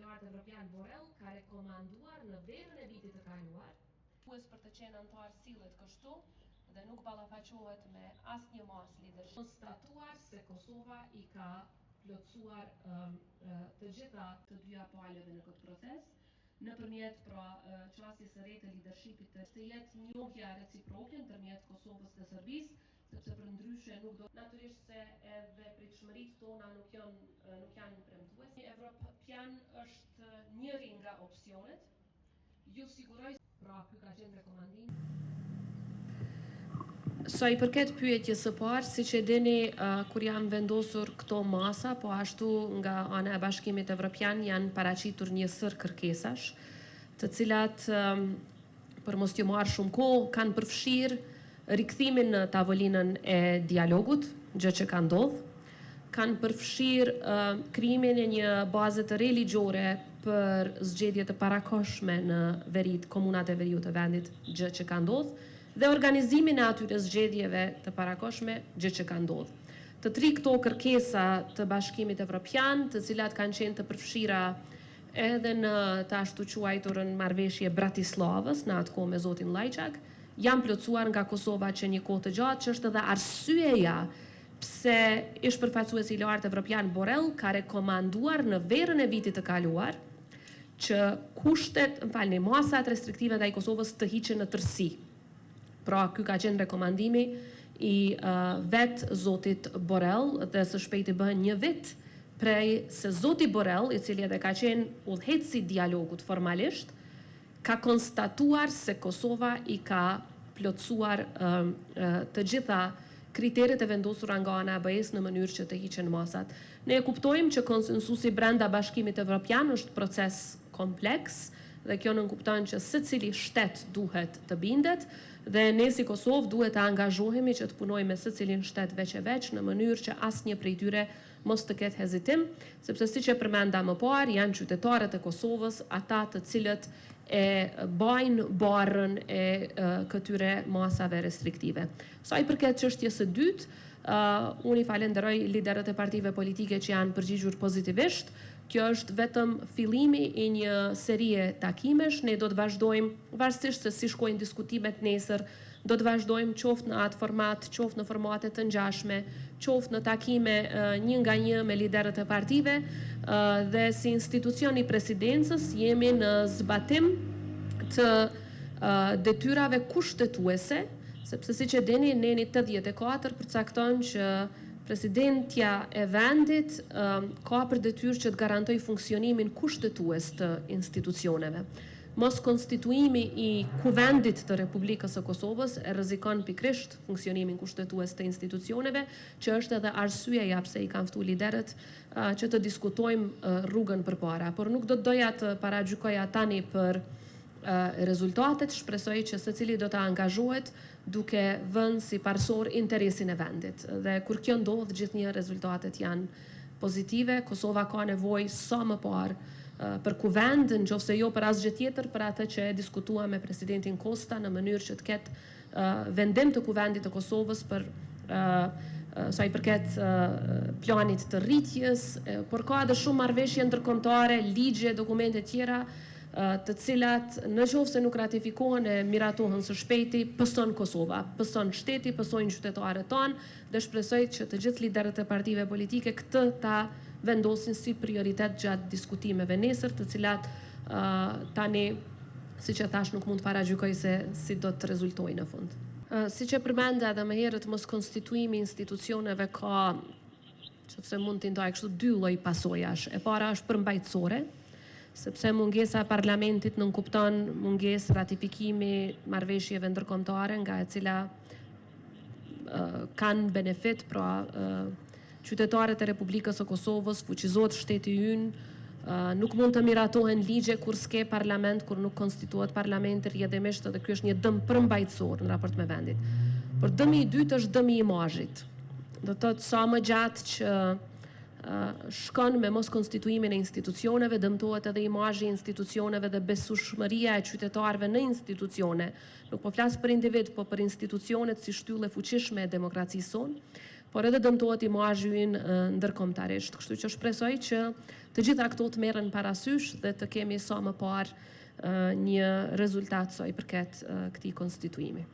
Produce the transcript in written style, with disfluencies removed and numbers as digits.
i lartë evropian Borrell ka rekomanduar në verën e vitit të kaluar për të qenë antar sillet kështu dhe nuk ballafaqohet me asnjë mas lidership. Konstatuar se Kosova i ka plotësuar të gjitha të dyja palëve në këtë proces, nëpërmjet çështjes së re të lidershipit të jetë njohja reciproke ndërmjet Kosovës dhe Serbisë, sepse përndryshe nuk do natyrisht se edhe pritshmëritë tona nuk janë premtuese. Evropian është njëri nga opsionet. Ju siguroj ky ka qenë rekomandim. Sa i përket pyetjes së parë, siç e dini, kur janë vendosur këto masa, po ashtu nga ana e Bashkimit Evropian janë paraqitur një sër kërkesash, të cilat për mos t'ju marrë shumë kohë kanë përfshirë rikthimin në tavolinën e dialogut, gjë që ka ndodhur, kanë përfshirë krijimin e një baze të religjore për zgjedhje të parakohshme në komunat e veriut të vendit, gjë që ka ndodhur, dhe organizimin e atyre zgjedhjeve të parakohshme, gjë që ka ndodhur. Të tri këto kërkesa të Bashkimit Evropian, të cilat kanë qenë të përfshira edhe në të ashtu quajturën marrëveshje Bratislavës, në atë kohë me zotin Lajçak, janë plotësuar nga Kosova që një kohë të gjatë, që është edhe arsyeja pse ish përfaqësuesi i lartë evropian Borrell ka rekomanduar në verën e vitit të kaluar që masat restriktive ndaj Kosovës të hiqen në tërësi. Pra, ky ka qenë rekomandimi i vetë zotit Borrell dhe së shpejti bëhen një vit prej se zoti Borrell, i cili edhe ka qenë udhëheqësi i dialogut formalisht, ka konstatuar se Kosova i ka plotësuar të gjitha kriteret e vendosura nga ana e BE-s në mënyrë që të hiqen masat. Ne e kuptojmë që konsensusi brenda Bashkimit Evropian është proces kompleks dhe kjo nënkupton që secili shtet duhet të bindet dhe ne si Kosovë duhet të angazhohemi që të punojmë me secilin shtet veç e veç në mënyrë që asnjë prej tyre mos të ketë hezitim, sepse siç e përmenda më parë, janë qytetarët e Kosovës ata të cilët e bajnë barrën e këtyre masave restriktive. Sa i përket çështjes së dytë, unë i falenderoj liderët e partive politike që janë përgjigjur pozitivisht. Kjo është vetëm fillimi i një serie takimesh. Ne do të vazhdojmë, varësisht se si shkojnë diskutimet nesër, do të vazhdojmë qoftë në atë format, qoftë në formate të ngjashme, qoftë në takime një nga një me liderët e partive dhe si institucion i presidencës jemi në zbatim të detyrave kushtetuese, sepse siç e dini, Neni 84 përcakton që presidentja e vendit ka për detyrë që të garantoj funksionimin kushtetues të institucioneve. Mos konstituimi i kuvendit të Republikës së Kosovës e rrezikon pikërisht funksionimin kushtetues të institucioneve, që është edhe arsyeja pse i kanë ftuar liderët që të diskutojmë rrugën përpara. Por nuk do të doja të paragjykoja tani për rezultatet, shpresoj që secili do të angazhohet duke vënë si parsor interesin e vendit. Dhe kur kjo ndodh, gjithnjë rezultatet janë pozitive. Kosova ka nevojë sa më parë për kuvend, nëse jo për asgjë tjetër, për atë që e diskutuam me presidentin Kosta në mënyrë që të ketë vendim të kuvendit të Kosovës për sa i përket planit të rritjes, por ka edhe shumë marrëveshje ndërkombëtare, ligje, dokumente tjera të cilat në qoftë se nuk ratifikohen e miratohen së shpejti, pëson Kosova, pëson shteti, pësojnë qytetarët tonë dhe shpresoj që të gjithë liderët e partive politike këtë ta vendosin si prioritet gjatë diskutimeve nesër, të cilat tani, siç e thash, nuk mund të paragjykoj se si do të rezultojnë në fund. Siç e përmenda edhe më herët, mos konstituimi institucioneve ka, sepse mund të ndajë kështu dy lloj pasojash. E para është përmbajtësore, sepse mungesa e parlamentit nënkupton mungesë ratifikimi marrëveshjeve ndërkombëtare nga e cila kanë benefit, pra qytetarët e Republikës së Kosovës, fuqizohet shteti ynë, nuk mund të miratohen ligje kur s'ke parlament, kur nuk konstituohet parlamenti rrjedhimisht, dhe ky është një dëm përmbajtësor në raport me vendit. Por dëmi i dytë është dëmi i imazhit. Do të thotë sa më gjatë që shkon me mos konstituimin e institucioneve, dëmtohet edhe imazhi i institucioneve dhe besueshmëria e qytetarëve në institucione. Nuk po flas për individ, po për institucionet si shtyllë e fuqishme e demokracisë sonë. por edhe dëmtohet imazhin ndërkombëtarisht. Kështu që shpresoj që të gjitha këto të merren parasysh dhe të kemi sa më parë një rezultat sa i përket këtij konstituimi.